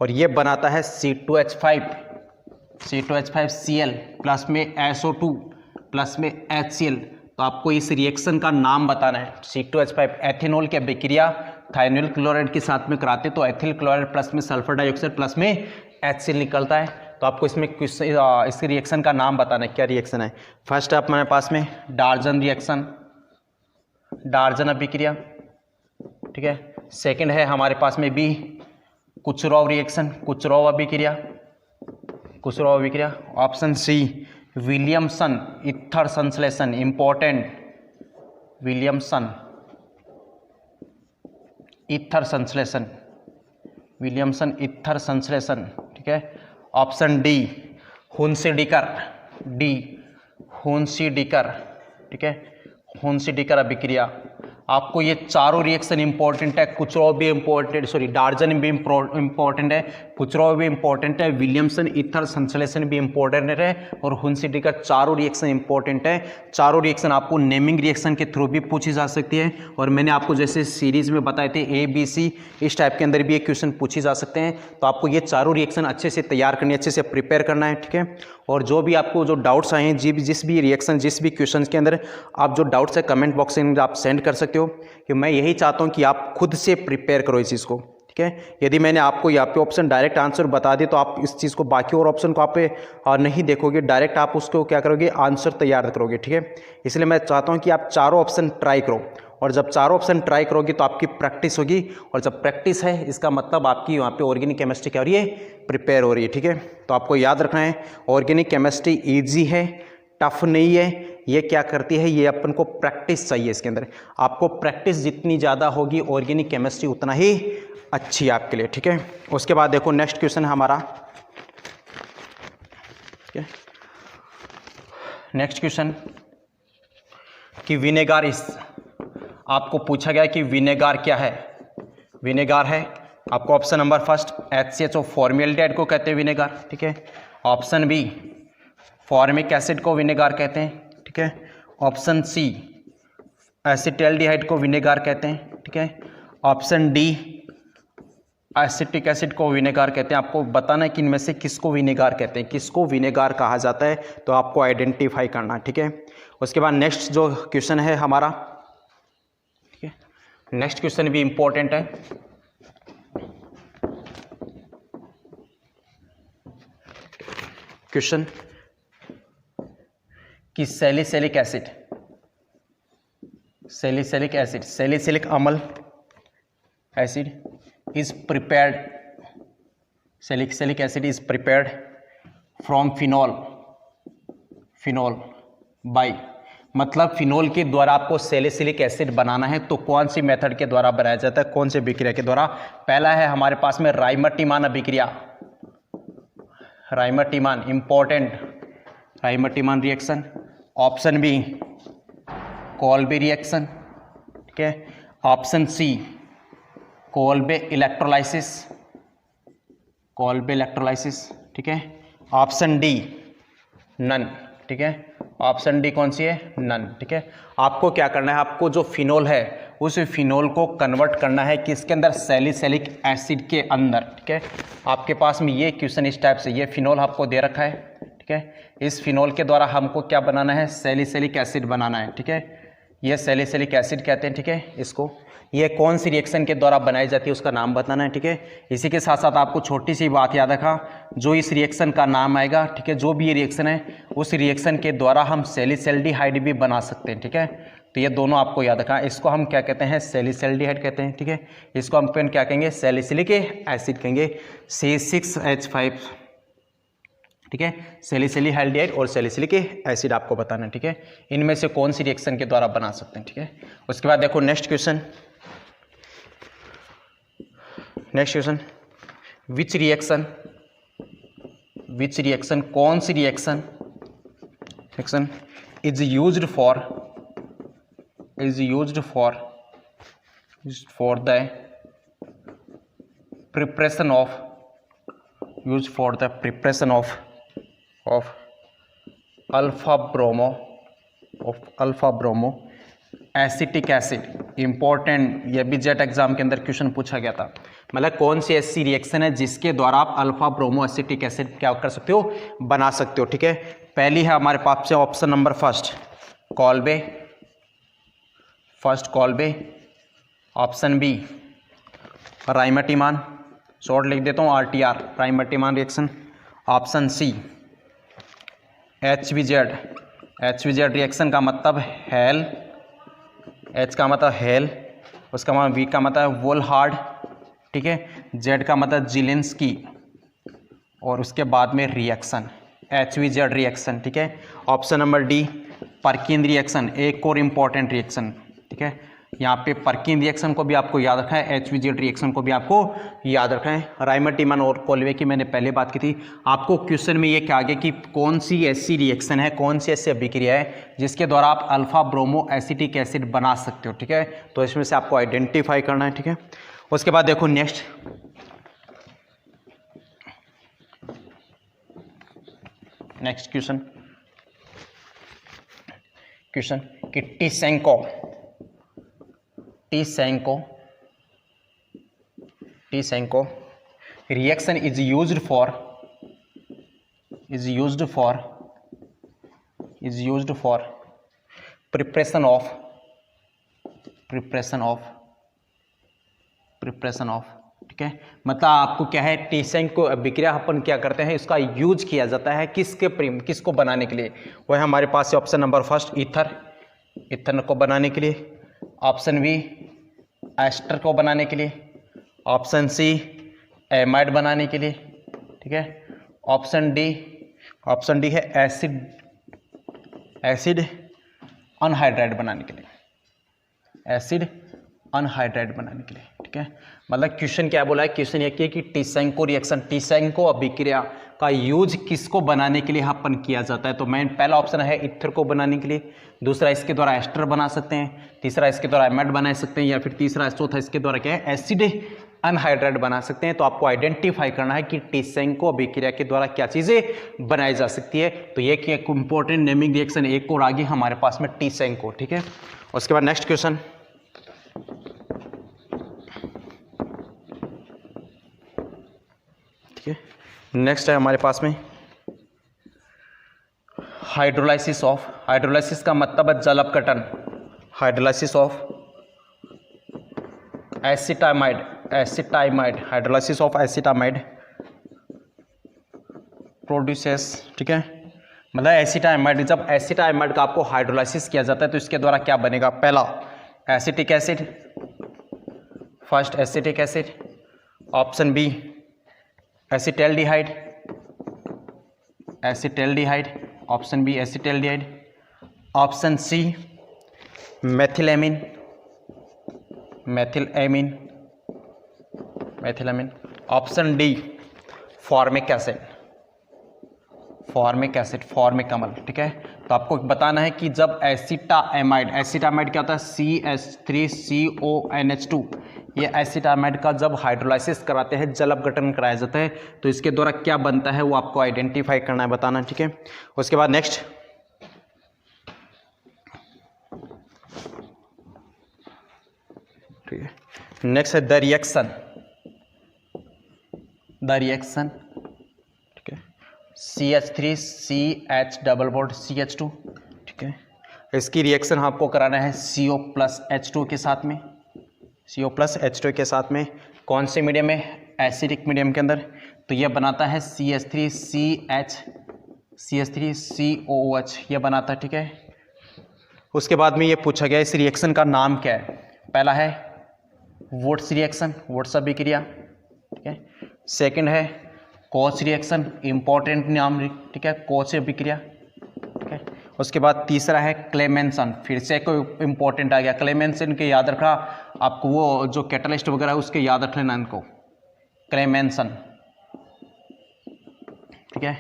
और ये बनाता है C2H5Cl प्लस में SO2 प्लस में HCl। तो आपको इस रिएक्शन का नाम बताना है। C2H5 एथेनॉल की अभिक्रिया थायोनिल क्लोराइड के साथ में कराते तो एथिल क्लोराइड प्लस में सल्फर डाइऑक्साइड प्लस में HCl निकलता है। तो आपको इसमें इस रिएक्शन का नाम बताना है, क्या रिएक्शन है। फर्स्ट आप हमारे पास में डार्जन रिएक्शन, डार्जन अभिक्रिया। ठीक है, सेकंड है हमारे पास में B कुचरॉव रिएक्शन, कुचरॉव अभिक्रिया, कुचरॉव अभिक्रिया। ऑप्शन C विलियमसन ईथर संश्लेषण, इंपॉर्टेंट, विलियमसन ईथर संश्लेषण, विलियमसन ईथर संश्लेषण। ठीक है, ऑप्शन D हुनसीडिकर, हुनसीडिकर। ठीक है, हुनसीडिकर अभिक्रिया। आपको ये चारों रिएक्शन इंपॉर्टेंट है, कुचरॉव भी इंपॉर्टेंट, सॉरी डार्जन भी इंपॉर्टेंट है, कुचरॉव भी इंपॉर्टेंट है, विलियमसन ईथर संश्लेषण भी इंपॉर्टेंट है, और हुनसीडिकर, चारों रिएक्शन इंपॉर्टेंट है। चारों रिएक्शन आपको नेमिंग रिएक्शन के थ्रू भी पूछी जा सकती है, और मैंने आपको जैसे सीरीज में बताए थे ABC, इस टाइप के अंदर भी एक क्वेश्चन पूछी जा सकते हैं। तो आपको ये चारों रिएक्शन अच्छे से तैयार करनी है, अच्छे से प्रिपेयर करना है। ठीक है, और जो भी आपको जो डाउट्स आए हैं, जिस भी रिएक्शन, जिस भी क्वेश्चन के अंदर आप जो डाउट्स है कमेंट बॉक्स में आप सेंड कर सकते हो, कि मैं यही चाहता हूं कि आप खुद से प्रिपेयर करो इस चीज़ को। ठीक है, यदि मैंने आपको यहाँ पे ऑप्शन डायरेक्ट आंसर बता दिए तो आप इस चीज़ को, बाकी और ऑप्शन को आप नहीं देखोगे, डायरेक्ट आप उसको क्या करोगे, आंसर तैयार करोगे। ठीक है, इसलिए मैं चाहता हूँ कि आप चारों ऑप्शन ट्राई करो, और जब चारों ऑप्शन ट्राई करोगे तो आपकी प्रैक्टिस होगी, और जब प्रैक्टिस है इसका मतलब आपकी वहाँ पे ऑर्गेनिक केमिस्ट्री क्या हो रही है, प्रिपेयर हो रही है। ठीक है, तो आपको याद रखना है ऑर्गेनिक केमिस्ट्री ईजी है, टफ नहीं है। ये क्या करती है, ये अपन को प्रैक्टिस चाहिए इसके अंदर। आपको प्रैक्टिस जितनी ज़्यादा होगी ऑर्गेनिक केमिस्ट्री उतना ही अच्छी है आपके लिए। ठीक है, उसके बाद देखो नेक्स्ट क्वेश्चन है हमारा। ठीक है, नेक्स्ट क्वेश्चन कि विनेगार इस, आपको पूछा गया कि विनेगार क्या है। विनेगार है आपको option number first HCHO formaldehyde को कहते हैं विनेगार। ठीक है, ऑप्शन B फॉर्मिक एसिड को विनेगार कहते हैं। ठीक है, ऑप्शन C एसिटाल्डिहाइड को विनेगार कहते हैं। ठीक है, ऑप्शन D एसिटिक एसिड को विनेगार कहते हैं। आपको बताना है कि इनमें से किसको विनेगार कहते हैं, किसको विनेगार कहा जाता है, तो आपको आइडेंटिफाई करना है। ठीक है, उसके बाद नेक्स्ट जो क्वेश्चन है हमारा, ठीक है, नेक्स्ट क्वेश्चन भी इंपॉर्टेंट है। क्वेश्चन कि salicylic acid, salicylic acid, salicylic अम्ल acid is prepared, salicylic acid is prepared from phenol by, मतलब फिनोल के द्वारा आपको सैलिसिलिक एसिड बनाना है तो कौन सी मेथड के द्वारा बनाया जाता है, कौन से अभिक्रिया के द्वारा? पहला है हमारे पास में राइमर-टिमान अभिक्रिया, Reimer Tiemann important, Reimer Tiemann reaction. Option B Kolbe reaction, ठीक है। Option C Kolbe electrolysis, Kolbe electrolysis, ठीक है। ऑप्शन डी नन, ठीक है। ऑप्शन डी कौन सी है? नन, ठीक है। आपको क्या करना है, आपको जो फिनोल है उस फिनोल को कन्वर्ट करना है किसके अंदर? सैलिसिलिक एसिड के अंदर, ठीक है। आपके पास में ये क्वेश्चन इस टाइप से, ये फिनोल आपको दे रखा है, ठीक है। इस फिनोल के द्वारा हमको क्या बनाना है? सैलिसिलिक एसिड बनाना है, ठीक है। ये सैलिसिलिक एसिड कहते हैं, ठीक है इसको। ये कौन सी रिएक्शन के द्वारा बनाई जाती है उसका नाम बताना है, ठीक है। इसी के साथ साथ आपको छोटी सी बात याद रखा, जो इस रिएक्शन का नाम आएगा, ठीक है, जो भी ये रिएक्शन है उस रिएक्शन के द्वारा हम सैलिसिल्डिहाइड भी बना सकते हैं, ठीक है। तो ये दोनों आपको याद रखा, इसको हम क्या कहते हैं? सैलिसिल्डिहाइड कहते हैं, ठीक है। इसको हम फिर क्या कहेंगे? सैलिसिलिक एसिड कहेंगे, C6H5, ठीक है। सैलिसिल्डिहाइड और सैलिसिलिक एसिड आपको बताना है, ठीक है। इनमें से कौन सी रिएक्शन के द्वारा बना सकते हैं, ठीक है। उसके बाद देखो नेक्स्ट क्वेश्चन, विच रिएक्शन, कौन सी reaction is used for the preparation of alpha bromo acetic acid. Important, ये भी जेट एग्जाम के अंदर क्वेश्चन पूछा गया था। मतलब कौन सी ऐसी रिएक्शन है जिसके द्वारा आप अल्फा ब्रोमो एसिटिक एसिड क्या कर सकते हो? बना सकते हो, ठीक है। पहली है हमारे पास से option number first Kolbe, option B Reimer Tiemann, short लिख देता हूँ RTR, Reimer Tiemann reaction. Option C HVZ reaction का मतलब हेल, H का मतलब हेल, उसका मतलब V का मतलब वोल्हार्ड, ठीक है। Z का मतलब जिलेंस्की, और उसके बाद में रिएक्शन HVZ रिएक्शन, ठीक है। Option number D Perkin reaction, एक और इम्पॉर्टेंट रिएक्शन, ठीक है। यहाँ पे पर्किन रिएक्शन को भी आपको याद रखना है, HVZ रिएक्शन को भी आपको याद रखना है। राइमर-टिमान और कोल्बे की मैंने पहले बात की थी। आपको क्वेश्चन में ये कहा गया कि कौन सी ऐसी रिएक्शन है, कौन सी ऐसी अभिक्रिया है जिसके द्वारा आप अल्फा ब्रोमो एसिटिक एसिड बना सकते हो, ठीक है। तो इसमें से आपको आइडेंटिफाई करना है, ठीक है। उसके बाद देखो नेक्स्ट क्वेश्चन कि Tishchenko reaction is used for preparation of, ठीक है। मतलब आपको क्या है, टी-सैंको अभिक्रिया अपन क्या करते हैं, इसका यूज किया जाता है किसको बनाने के लिए? वह हमारे पास है ऑप्शन नंबर फर्स्ट ईथर को बनाने के लिए, ऑप्शन बी एस्टर को बनाने के लिए, ऑप्शन सी एमाइड बनाने के लिए, ठीक है। ऑप्शन डी है एसिड अनहाइड्राइड बनाने के लिए, ठीक है। मतलब क्वेश्चन क्या बोला है, क्वेश्चन ये कि टी-सैंको रिएक्शन, टी-सैंको अभिक्रिया का यूज किसको बनाने के लिए अपन किया जाता है? तो मेन पहला ऑप्शन है ईथर को बनाने के लिए, दूसरा इसके द्वारा एस्टर बना सकते हैं, तीसरा इसके द्वारा एमाइड बना सकते हैं, या फिर तीसरा चौथा इसके द्वारा क्या है, एसिड अनहाइड्राइड बना सकते हैं। तो आपको आइडेंटिफाई करना है कि टी-सैंको अभिक्रिया के द्वारा क्या चीज़ें बनाई जा सकती है। तो ये कि एक इंपॉर्टेंट नेमिंग रिएक्शन एक और आगे हमारे पास में टी-सैंको, ठीक है। उसके बाद नेक्स्ट क्वेश्चन, ठीक है। नेक्स्ट है हमारे पास में हाइड्रोलाइसिस का मतलब है जल अपघटन, hydrolysis of acetamide, hydrolysis of acetamide produces, ठीक है। मतलब एसिटामाइड, जब एसिटामाइड का आपको हाइड्रोलाइसिस किया जाता है तो इसके द्वारा क्या बनेगा? पहला acetic acid, first acetic acid, option B acetaldehyde, acetaldehyde, option B acetaldehyde, option C methylamine, methylamine, methylamine, option D formic acid, formic acid, formic अम्ल। ठीक है, तो आपको बताना है कि जब एसिटामाइड, एसिटामाइड क्या होता है, CH3CONH2, ये एसिटामाइड का जब हाइड्रोलाइसिस कराते हैं, जल अपघटन कराया जाता है, तो इसके द्वारा क्या बनता है वो आपको आइडेंटिफाई करना है, बताना। ठीक है, उसके बाद नेक्स्ट, ठीक है, नेक्स्ट है द रिएक्शन, द रिएक्शन, ठीक है, CH3CH डबल बॉन्ड CH2, ठीक है, इसकी रिएक्शन आपको कराना है CO प्लस H2 के साथ में, CO प्लस H2 के साथ में, कौन से मीडियम में, एसिडिक मीडियम के अंदर, तो यह बनाता है CH3COOH, यह बनाता है। ठीक है, उसके बाद में ये पूछा गया इस रिएक्शन का नाम क्या है, पहला है वुड्स रिएक्शन, वुड्स अभिक्रिया, ठीक है, सेकंड है कोच रिएक्शन, इंपॉर्टेंट नाम, ठीक है, कोच अभिक्रिया, ठीक है, उसके बाद तीसरा है क्लेमेंसन, फिर से कोई इंपॉर्टेंट आ गया, क्लेमेंसन के याद रखना आपको, वो जो कैटलिस्ट वगैरह है उसके याद रख लेना इनको, क्लेमेंसन, ठीक है,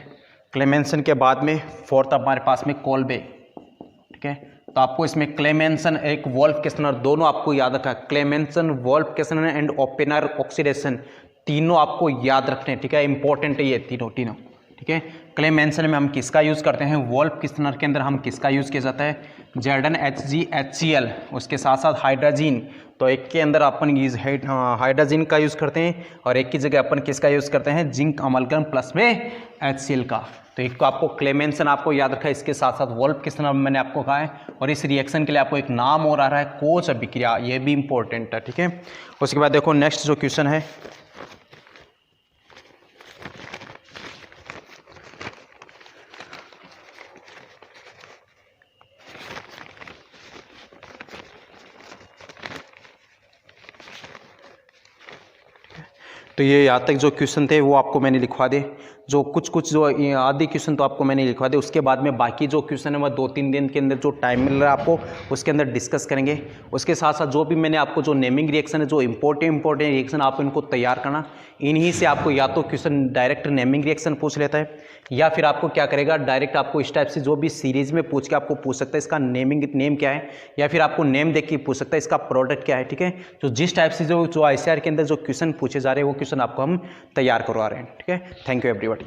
क्लेमेंसन के बाद में फोर्थ हमारे पास में कोल्बे, ठीक है, तो आपको इसमें क्लेमेंसन एक वोल्फ केस्नर, दोनों आपको याद रखा, क्लेमेंसन, वोल्फ केस्नर एंड ओपेनर ऑक्सीडेशन, तीनों आपको याद रखने हैं। ठीक है, इंपॉर्टेंट है ये तीनों, ठीक है। क्लेमेंसन में हम किसका यूज़ करते हैं, वोल्फ केस्नर के अंदर हम किसका यूज़ किया जाता है, ZnHgHCl, उसके साथ साथ हाइड्रोजीन, तो एक के अंदर अपन हाइड्रोजीन का यूज़ करते हैं और एक की जगह अपन किसका यूज़ करते हैं, जिंक अमलगम प्लस में HCl का। तो एक को आपको क्लेमेंसन आपको याद रखा है, इसके साथ साथ वोल्फ केस्नर मैंने आपको कहा है, और इस रिएक्शन के लिए आपको एक नाम और आ रहा है कोच अभिक्रिया, ये भी इंपॉर्टेंट है। ठीक है, उसके बाद देखो नेक्स्ट जो क्वेश्चन है, तो ये यहाँ तक जो क्वेश्चन थे वो आपको मैंने लिखवा दे, जो कुछ जो आधे क्वेश्चन तो आपको मैंने लिखवा दे, उसके बाद में बाकी जो क्वेश्चन है वह 2-3 दिन के अंदर जो टाइम मिल रहा है आपको उसके अंदर डिस्कस करेंगे। उसके साथ साथ जो भी मैंने आपको जो नेमिंग रिएक्शन है, जो इंपॉर्टेंट रिएक्शन आप इनको तैयार करना, इन्हीं से आपको या तो क्वेश्चन डायरेक्ट नेमिंग रिएक्शन पूछ लेता है, या फिर आपको क्या करेगा, डायरेक्ट आपको इस टाइप से जो भी सीरीज में पूछ के आपको पूछ सकता है इसका नेम क्या है, या फिर आपको नेम देख के पूछ सकता है इसका प्रोडक्ट क्या है। ठीक है, तो जिस टाइप से जो ICAR के अंदर जो क्वेश्चन पूछे जा रहे हैं वो क्वेश्चन आपको हम तैयार करवा रहे हैं। ठीक है, थैंक यू एवरीबॉडी।